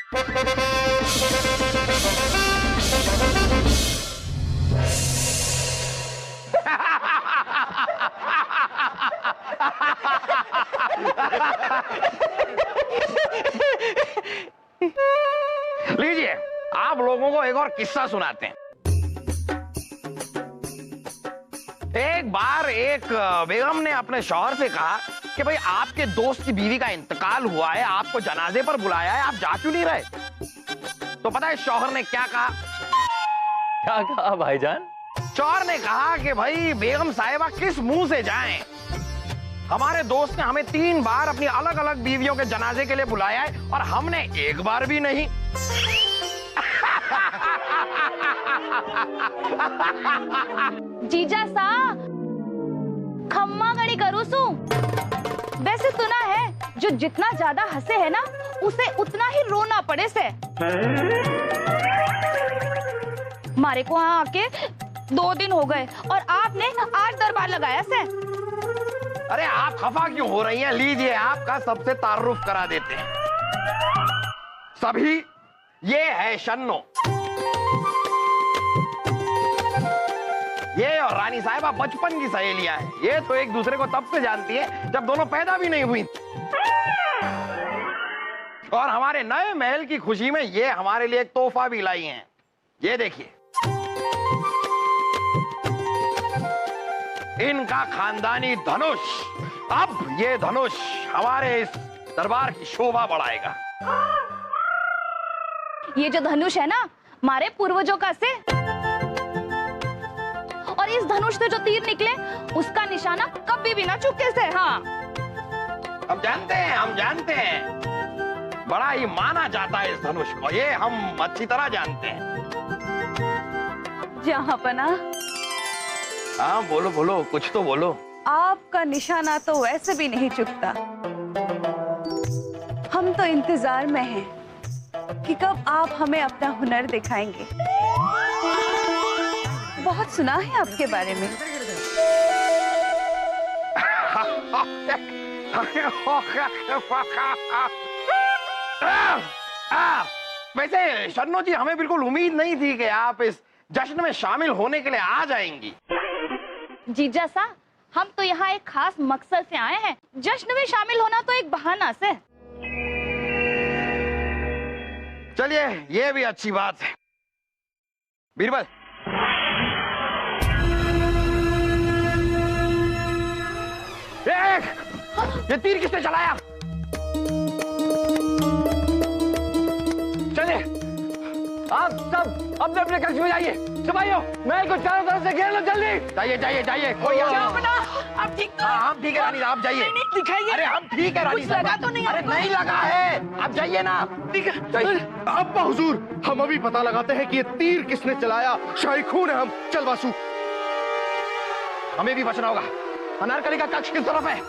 लीजिए, आप लोगों को एक और किस्सा सुनाते हैं। एक बार एक बेगम ने अपने शौहर से कहा कि भाई आपके दोस्त की बीवी का इंतकाल हुआ है, आपको जनाजे पर बुलाया है, आप जा क्यों नहीं रहे? तो पता है शौहर ने क्या कहा? क्या कहा भाईजान? शौहर ने कहा कि भाई बेगम साहिबा किस मुंह से जाएं? हमारे दोस्त ने हमें 3 बार अपनी अलग अलग बीवियों के जनाजे के लिए बुलाया है और हमने एक बार भी नहीं। जीजा सा खम्मा गणी करू सू। वैसे सुना है जो जितना ज्यादा हंसे है ना उसे उतना ही रोना पड़े से। मारे को यहाँ आके 2 दिन हो गए और आपने आज दरबार लगाया से। अरे आप खफा क्यों हो रही हैं? लीजिए आपका सबसे तारुफ करा देते हैं। सभी ये है शन्नो। ये और रानी साहिबा बचपन की सहेलियां हैं। ये तो एक दूसरे को तब से जानती है जब दोनों पैदा भी नहीं हुई। और हमारे नए महल की खुशी में ये हमारे लिए एक तोहफा भी लाई हैं। ये देखिए, इनका खानदानी धनुष। अब ये धनुष हमारे इस दरबार की शोभा बढ़ाएगा। ये जो धनुष है ना हमारे पूर्वजों का से, और इस धनुष से जो तीर निकले उसका निशाना कभी भी ना चुके से। हाँ हम जानते हैं बड़ा ही माना जाता है इस धनुष को। ये हम अच्छी तरह जानते हैं। जहाँ पना। हाँ बोलो बोलो, कुछ तो बोलो। आपका निशाना तो वैसे भी नहीं चुकता। हम तो इंतजार में हैं कि कब आप हमें अपना हुनर दिखाएंगे। बहुत सुना है आपके बारे में। वैसे शन्नो जी, हमें बिल्कुल उम्मीद नहीं थी कि आप इस जश्न में शामिल होने के लिए आ जाएंगी। जीजा सा, हम तो यहाँ एक खास मकसद से आए हैं। जश्न में शामिल होना तो एक बहाना से। चलिए, ये भी अच्छी बात है। बीरबल, ये तीर किसने चलाया? चलिए, आप सब अपने अपने कक्ष में जाइए। सिपाहियों, महल को चारों तरफ से घेर लो, जल्दी। जाइए। कोई आप ठीक तो? हाँ, हम ठीक है रानी, आप जाइए। दिखाइए। अरे हम ठीक है रानी, लगा तो नहीं? अरे नहीं लगा है, आप जाइए ना। ठीक है। अब्बा हुजूर, हम अभी पता लगाते हैं कि ये तीर किसने चलाया। शाही खून है हम। चल वासु, हमें भी बचना होगा। अनारकली का कक्ष किस तरफ है?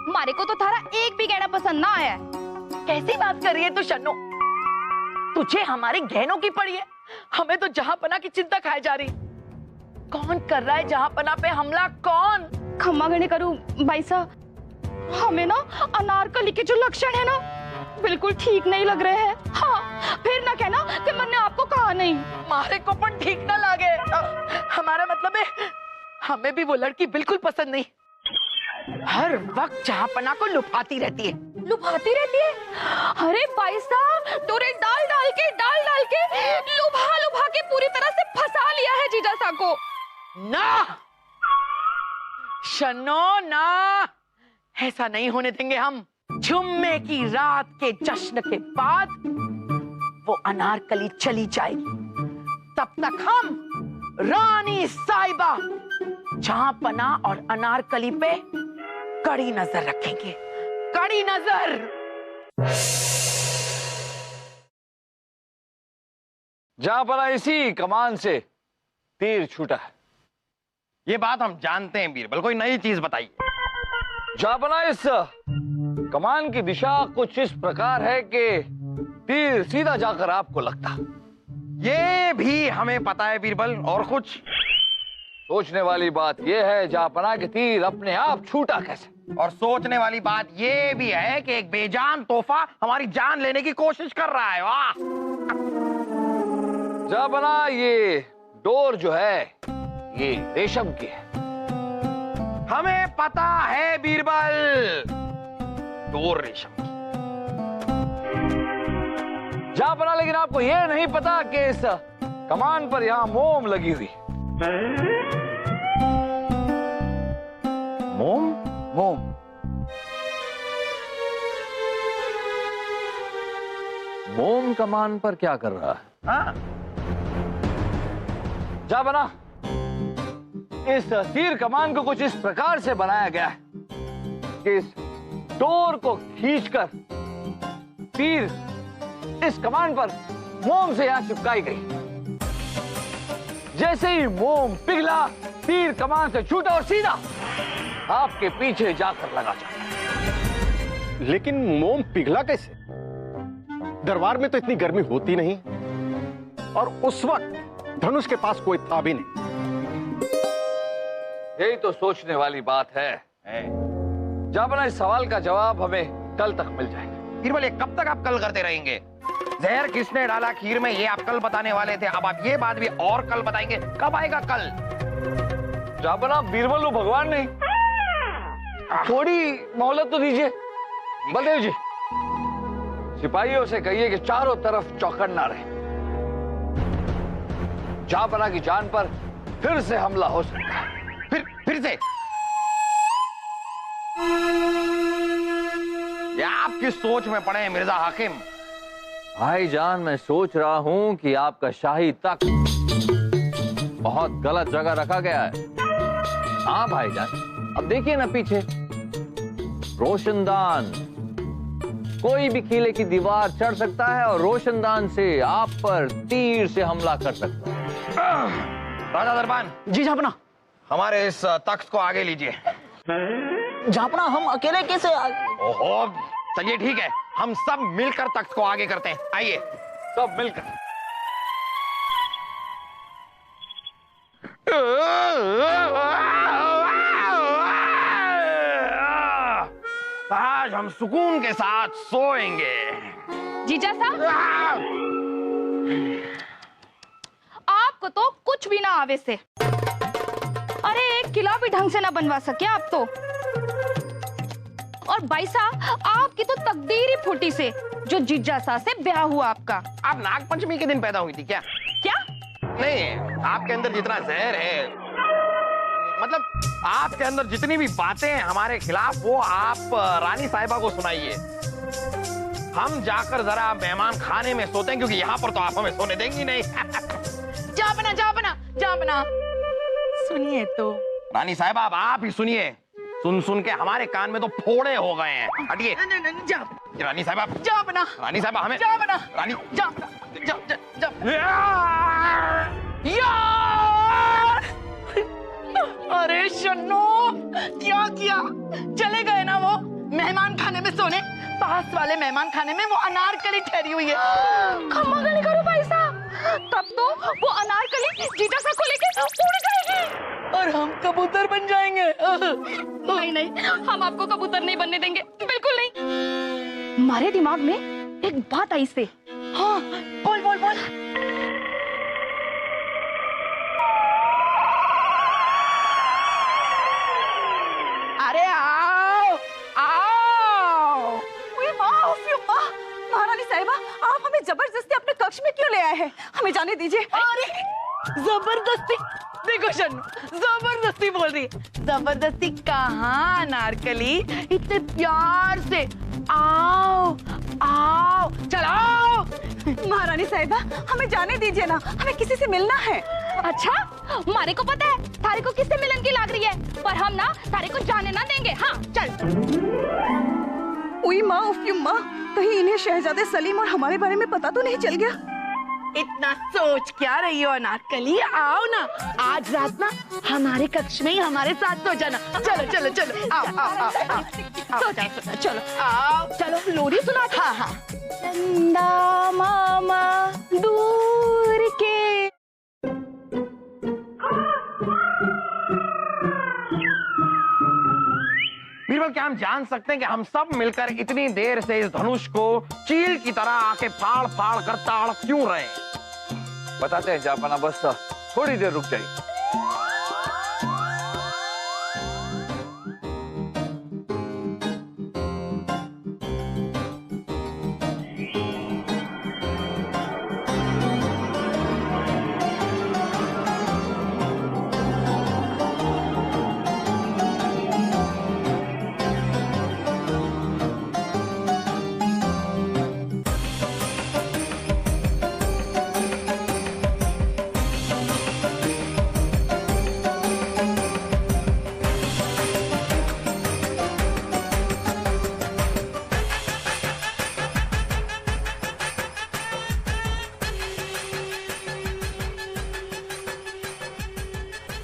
मारे को तो थारा एक भी गहना पसंद ना आया है। कैसी बात कर रही है तू शन्नो? तुझे हमारे गहनों की पड़ी है? हमें तो जहांपना की चिंता खाई जा रही। कौन कर रहा है जहांपना पे हमला? कौन? खम्मा गणी करूं भाई साहब, हमें ना अनारकली के जो लक्षण है ना बिल्कुल ठीक नहीं लग रहे हैं। हाँ, फिर ना कहना कि मैंने आपको कहा नहीं। मारे को पण ठीक ना लगे। हमारा मतलब है हमें भी वो लड़की बिल्कुल पसंद नहीं। हर वक्त जहांपना को लुभाती रहती है। लुभाती रहती है? अरे भाई साहब, तूने डाल डाल के लुभा के पूरी तरह से फंसा लिया है जीजा सा को। ना शन्नो, ना, ऐसा नहीं होने देंगे हम। जुम्मे की रात के जश्न के बाद वो अनारकली चली जाएगी। तब तक हम रानी साहिबा जहांपना और अनारकली पे कड़ी नजर रखेंगे। कड़ी नजर। जहांपना इसी कमान से तीर छूटा है। ये बात हम जानते हैं बीरबल, कोई नई चीज बताइए। जहांपना इस कमान की दिशा कुछ इस प्रकार है कि तीर सीधा जाकर आपको लगता। ये भी हमें पता है बीरबल, और कुछ? सोचने वाली बात यह है जहाँपना के तीर अपने आप छूटा कैसे। और सोचने वाली बात ये भी है कि एक बेजान तोहफा हमारी जान लेने की कोशिश कर रहा है। वाह! जहाँपना ये डोर जो है ये रेशम की है। हमें पता है बीरबल, डोर रेशम की। जहाँपना लेकिन आपको यह नहीं पता कि इस कमान पर यहाँ मोम लगी हुई। मोम? मोम मोम कमान पर क्या कर रहा है? हाँ? जहाँपना इस तीर कमान को कुछ इस प्रकार से बनाया गया है कि इस डोर को खींचकर तीर इस कमान पर मोम से यहां चिपकाई गई। जैसे ही मोम पिघला, तीर कमान से छूटा और सीधा आपके पीछे जाकर लगा जाता। लेकिन मोम पिघला कैसे? दरबार में तो इतनी गर्मी होती नहीं, और उस वक्त धनुष के पास कोई था भी नहीं। यही तो सोचने वाली बात है। जहाँपना इस सवाल का जवाब हमें कल तक मिल जाएगा। बीरबल, ये कब तक आप कल करते रहेंगे? जहर किसने डाला खीर में, ये आप कल बताने वाले थे। अब आप ये बात भी और कल बताएंगे। कब आएगा कल? जहाँपना बीरबल हो भगवान नहीं, थोड़ी मोहलत तो दीजिए। बलदेव जी, सिपाहियों से कहिए कि चारों तरफ चौकन्ना रहे। जहाँपना की जान पर फिर से हमला हो सकता है। फिर से? ये आपकी सोच में पड़े हैं मिर्जा हाकिम। भाईजान, मैं सोच रहा हूं कि आपका शाही तख्त बहुत गलत जगह रखा गया है। हाँ भाईजान, अब देखिए ना पीछे रोशनदान। कोई भी किले की दीवार चढ़ सकता है और रोशनदान से आप पर तीर से हमला कर सकता है। राजा दरबान जी जहाँपना। हमारे इस तख्त को आगे लीजिए। जहाँपना हम अकेले कैसे ओहो, चलिए ठीक है, हम सब मिलकर तख्त को आगे करते हैं। आइए सब मिलकर। आज हम सुकून के साथ सोएंगे। जीजा साहब, आपको तो कुछ भी ना आवे से। अरे एक किला भी ढंग से ना बनवा सके आप तो। और भाई साहब, आपकी तो तकदीर ही फूटी से जो जीजा साहब से ब्याह हुआ आपका। आप नाग पंचमी के दिन पैदा हुई थी क्या? क्या? नहीं, आपके अंदर जितना जहर है, मतलब आपके अंदर जितनी भी बातें हैं हमारे खिलाफ, वो आप रानी साहिबा को सुनाइए। हम जाकर जरा मेहमान खाने में सोते हैं, क्योंकि यहाँ पर तो आप हमें सोने देंगी नहीं। जहाँपना जहाँपना जहाँपना, सुनिए तो। रानी साहिबा, अब आप ही सुनिए। सुन सुन के हमारे कान में तो फोड़े हो गए हैं। हटिए। रानी साहिबा, जहाँपना, रानी साहिबा, हमें जहाँपना, रानी जहाँपना, अरे शन्नो, क्या किया? चले गए ना वो मेहमान खाने में सोने। पास वाले मेहमान खाने में वो अनारकली ठहरी हुई है। खम्मा गली करो भाई साहब, तब तो वो अनारकली जीजा साहब को लेके उड़ जाएगी और हम कबूतर बन जाएंगे। नहीं नहीं, हम आपको कबूतर नहीं बनने देंगे, बिल्कुल नहीं। हमारे दिमाग में एक बात आई से। हाँ, बोल बोल बोल। अरे आओ आओ। महारानी साहिबा, आप हमें जबरदस्ती अपने कक्ष में क्यों ले आए हैं? हमें जाने दीजिए। अरे जबरदस्ती? देखो शन्नू, जबरदस्ती बोल रही है। जबरदस्ती कहाँ नारकली, इतने प्यार से आओ आओ, चलो। महारानी साहिबा, हमें जाने दीजिए ना, हमें किसी से मिलना है। अच्छा, हमारे को पता है थारे को किससे मिलन की लाग रही है, पर हम ना थारे को जाने ना देंगे। हाँ चल। उई माँ, उफ़ माँ, कहीं इन्हें शहजादे सलीम और हमारे बारे में पता तो नहीं चल गया? इतना सोच क्या रही हो अनारकली? आओ ना, आज रात ना हमारे कक्ष में ही हमारे साथ सो जाना। चलो चलो चलो, आओ आओ आओ आओ, चलो आओ, चलो लोरी सुना। हाँ हाँ। चंदा मामा दूर के बीरबल, क्या हम जान सकते हैं कि हम सब मिलकर इतनी देर से इस धनुष को चील की तरह आके फाड़ फाड़ कर ताड़ क्यों रहे हैं? बताते हैं जापाना, बस थोड़ी देर रुक जाइए।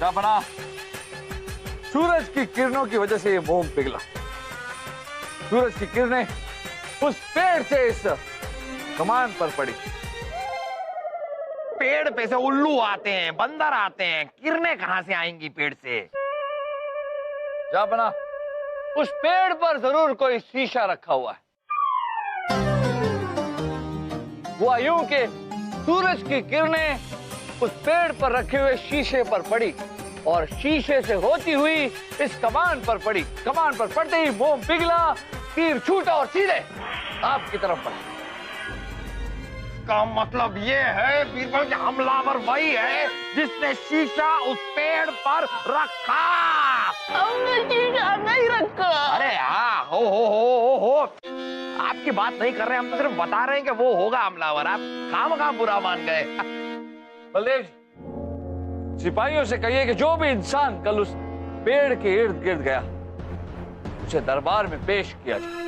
जापाना, सूरज की किरणों की वजह से ये मोम पिघला। सूरज की किरणें उस पेड़ से इस कमान पर पड़ी। पेड़ पे से उल्लू आते हैं, बंदर आते हैं, किरणें कहां से आएंगी पेड़ से? जापाना, उस पेड़ पर जरूर कोई शीशा रखा हुआ है। हुआ यूं कि सूरज की किरणें उस पेड़ पर रखे हुए शीशे पर पड़ी और शीशे से होती हुई इस कमान पर पड़ी। कमान पर पड़ते ही मोम पिघला, तीर छूटा और सीधे आपकी तरफ पड़ा। का मतलब ये है बीरबल कि हमलावर वही है जिसने शीशा उस पेड़ पर रखा। हमने शीशा नहीं रखा। अरे हाँ, हो। आपकी बात नहीं कर रहे, हम तो सिर्फ बता रहे हैं कि वो होगा हमलावर। आप खामखा बुरा मान गए। बलदेव जी, सिपाहियों से कहिए कि जो भी इंसान कल उस पेड़ के इर्द गिर्द गया उसे दरबार में पेश किया जाए।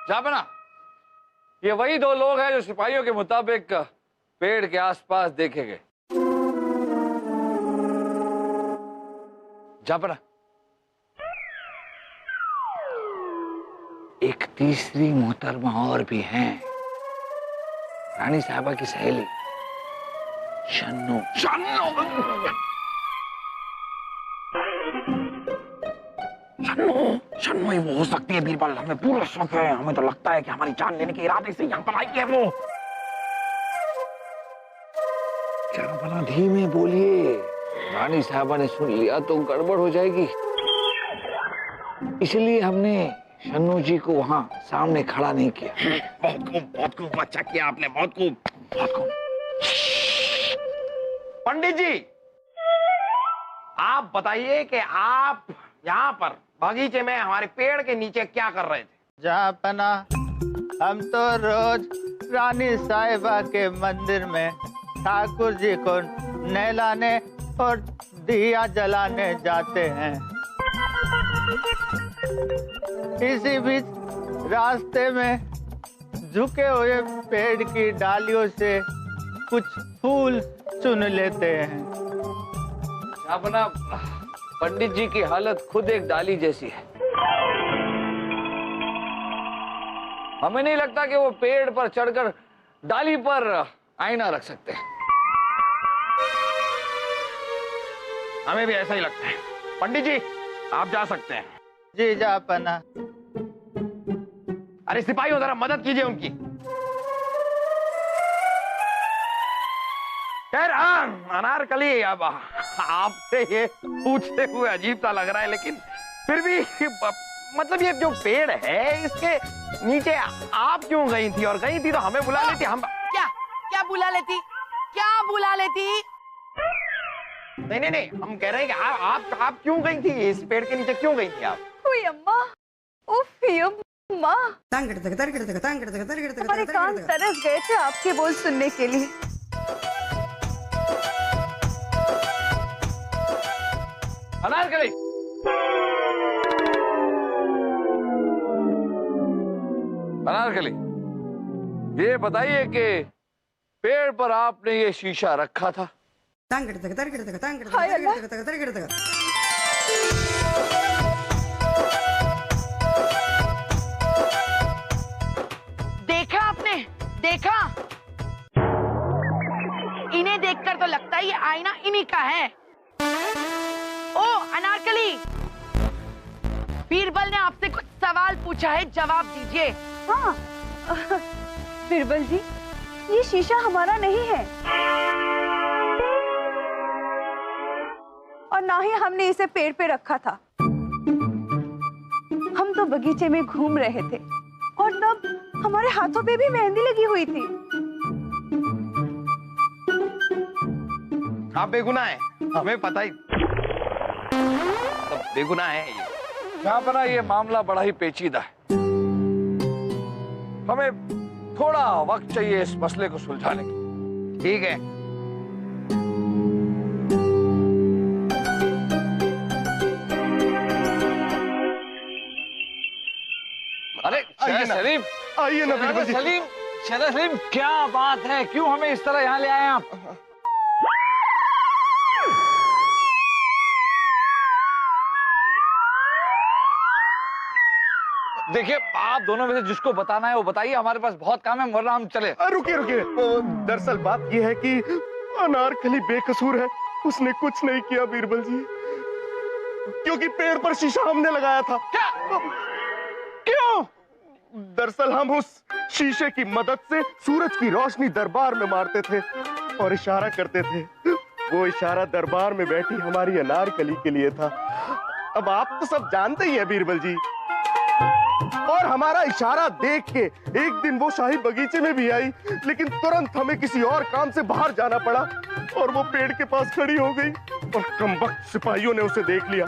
जापाना, ये वही दो लोग हैं जो सिपाहियों के मुताबिक पेड़ के आसपास देखे गए। जापाना, एक तीसरी मोहतरमा और भी हैं, रानी साहबा की सहेली शन्नू। शन्नू ही वो हो सकती है बीरबल, हमें पूरा शक है। हमें तो लगता है कि हमारी जान लेने के इरादे से यहाँ पर आई है वो। जरा बना धीमे बोलिए, रानी साहबा ने सुन लिया तो गड़बड़ हो जाएगी। इसलिए हमने शन्नू जी को वहां सामने खड़ा नहीं किया। बहुत खूब, अच्छा किया आपने, बहुत खूब। पंडित जी, आप बताइए कि आप यहाँ पर बगीचे में हमारे पेड़ के नीचे क्या कर रहे थे? जापना, हम तो रोज रानी साहिबा के मंदिर में ठाकुर जी को नहलाने और दिया जलाने जाते हैं। इसी बीच रास्ते में झुके हुए पेड़ की डालियों से कुछ फूल चुन लेते हैं। अपना पंडित जी की हालत खुद एक डाली जैसी है। हमें नहीं लगता कि वो पेड़ पर चढ़कर डाली पर आईना रख सकते हैं। हमें भी ऐसा ही लगता है। पंडित जी, आप जा सकते हैं। जी जापना। अरे सिपाहियों, जरा मदद कीजिए उनकी। खैर, अनारकली, अब आपसे ये पूछते हुए अजीब सा लग रहा है, लेकिन फिर भी मतलब ये जो पेड़ है इसके नीचे आप क्यों गई थी? और गई थी तो हमें बुला लेती। हम क्या बुला लेती? क्या बुला लेती? नहीं, हम कह रहे हैं कि आप क्यों गई थी? इस पेड़ के नीचे क्यों गई थी आप? ओए अम्मा, उफ अम्मा, हमारे कान तरस गए थे आपके बोल सुनने के लिए। अनारकली, अनारकली, ये बताइए कि पेड़ पर आपने ये शीशा रखा था? हाय अल्लाह। देखा आपने? देखा? इन्हें देखकर तो लगता है ये आईना इन्हीं का है। ओ अनारकली, बीरबल ने आपसे कुछ सवाल पूछा है, जवाब दीजिए। हाँ बीरबल जी, ये शीशा हमारा नहीं है और ना ही हमने इसे पेड़ पे रखा था। हम तो बगीचे में घूम रहे थे और तब हमारे हाथों पे भी मेहंदी लगी हुई थी। आप बेगुनाह हैं, हमें पता ही, सब बेगुनाह है ये। यहाँ पर ये मामला बड़ा ही पेचीदा है। हमें थोड़ा वक्त चाहिए इस मसले को सुलझाने के। ठीक है। अरे शहर सलीम, आइए ना बीरबल जी। सलीम, शहर सलीम, क्या बात है? क्यों हमें इस तरह यहाँ ले आए आप? देखिए, आप दोनों में से जिसको बताना है वो बताइए, हमारे पास बहुत काम है, वरना हम चले। रुकिए रुकिए, दरअसल बात यह है कि अनारकली बेकसूर है, उसने कुछ नहीं किया बीरबल जी, क्योंकि पेड़ पर शीशा हमने लगाया था। क्या? क्यों? दरअसल हम उस शीशे की मदद से सूरज की रोशनी दरबार में मारते थे और इशारा करते थे। वो इशारा दरबार में बैठी हमारी अनारकली के लिए था। अब आप तो सब जानते ही हैं बीरबल जी। और हमारा इशारा देख के एक दिन वो शाही बगीचे में भी आई, लेकिन तुरंत हमें किसी और काम से बाहर जाना पड़ा और वो पेड़ के पास खड़ी हो गई और कमबख्त सिपाहियों ने उसे देख लिया।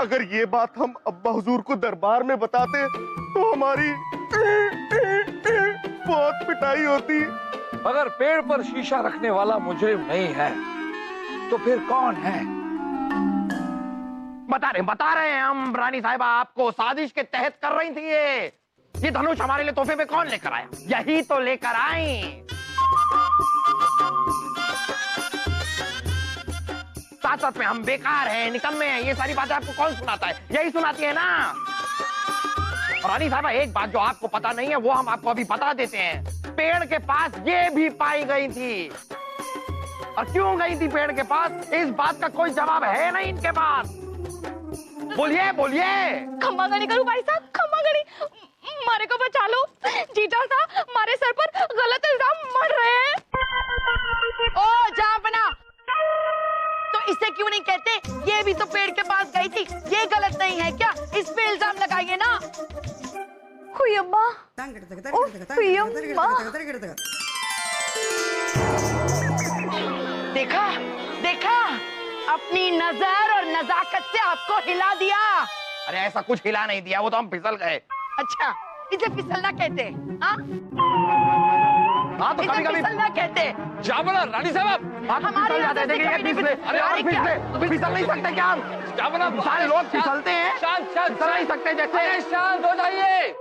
अगर ये बात हम अब्बा हुजूर को दरबार में बताते तो हमारी बहुत पिटाई होती। अगर पेड़ पर शीशा रखने वाला मुजरिम नहीं है तो फिर कौन है? बता रहे हैं हम, रानी साहिबा आपको साजिश के तहत कर रही थी। ये धनुष हमारे लिए तोहफे में कौन लेकर आया? यही तो लेकर आई। साथ साथ में हम बेकार हैं, निकम्मे हैं, ये सारी बातें आपको कौन सुनाता है? यही सुनाती है ना। और रानी साहिबा, एक बात जो आपको पता नहीं है वो हम आपको अभी बता देते हैं। पेड़ के पास ये भी पाई गई थी। और क्यों गई थी पेड़ के पास, इस बात का कोई जवाब है नहीं इनके पास। बोलिए बोलिए। खम्मा गणी करूं भाई साहब, खम्मा गणी, मारे को बचा लो। जीजा साहब, हमारे सर पर गलत इल्जाम मर रहे हैं। ओ जापना, तो इसे क्यों नहीं कहते ये भी तो पेड़ के पास गई थी, ये गलत नहीं है क्या? इस पे इल्जाम लगाइए ना। हुई अम्मा, हुई अम्मा। देखा देखा, अपनी नजर और नजाकत से आपको हिला दिया। अरे ऐसा कुछ हिला नहीं दिया, वो तो हम फिसल गए। अच्छा, इसे फिसलना कहते हैं? हाँ, हाँ तो इसे कभी कभी फिसलना कहते हैं। जाबना, रानी साहब, आप फिसल जाते थे कि ये फिसले। अरे और फिसल नहीं सकते क्या हम? जाबना, सारे लोग फिसलते हैं, शांत शांत, फिसल नहीं सकते जैसे। शांत हो जाइए।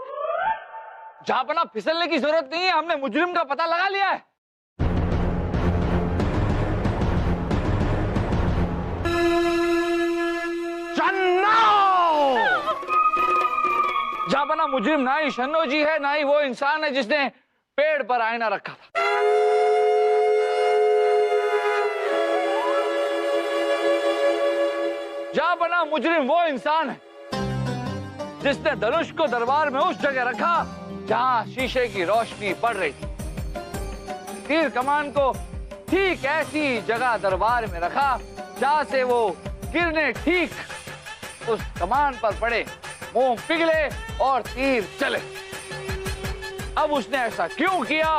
जाबना, फिसलने की जरूरत नहीं है, हमने मुजरिम का पता लगा लिया है। जाबना, मुजरिम ना ही शन्नो जी है, ना ही वो इंसान है जिसने पेड़ पर आईना रखा था। जाबना, मुजरिम वो इंसान है जिसने धनुष को दरबार में उस जगह रखा जहां शीशे की रोशनी पड़ रही थी। तीर कमान को ठीक ऐसी जगह दरबार में रखा जहां से वो किरणें ठीक उस कमान पर पड़े, मुंह पिघले और तीर चले। अब उसने ऐसा क्यों किया,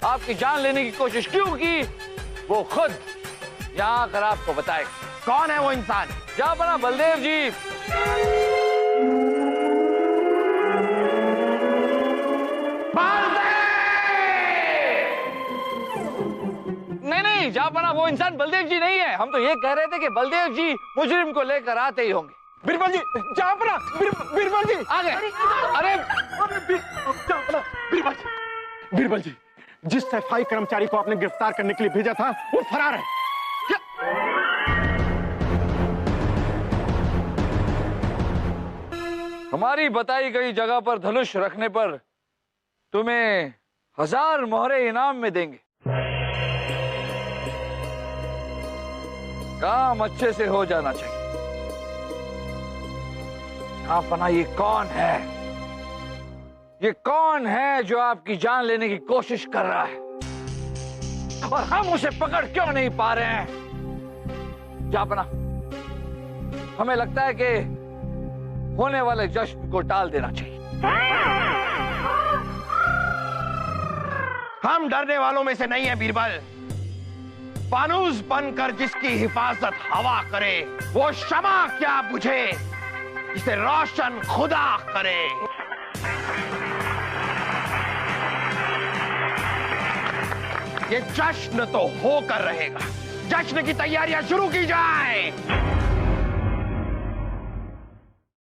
आपकी जान लेने की कोशिश क्यों की, वो खुद यहाँ आकर आपको बताएगा। कौन है वो इंसान? जाबना बलदेव जी। नहीं, जाबना, वो इंसान बलदेव जी नहीं है। हम तो ये कह रहे थे कि बलदेव जी मुजरिम को लेकर आते ही होंगे। बीरबल जी, जापना, बीरबल जी आ गए। अरे जापना, बीरबल जी, जिस सफाई कर्मचारी को आपने गिरफ्तार करने के लिए भेजा था वो फरार है। हमारी बताई गई जगह पर धनुष रखने पर तुम्हें 1000 मोहरे इनाम में देंगे। काम अच्छे से हो जाना चाहिए। अपना ये कौन है? ये कौन है जो आपकी जान लेने की कोशिश कर रहा है और हम उसे पकड़ क्यों नहीं पा रहे हैं? जापना, हमें लगता है कि होने वाले जश्न को टाल देना चाहिए। हम डरने वालों में से नहीं है बीरबल। फानूस बनकर जिसकी हिफाजत हवा करे वो शमा क्या बुझे जिसे रोशन खुदा करे। ये जश्न तो होकर रहेगा। जश्न की तैयारियां शुरू की जाए।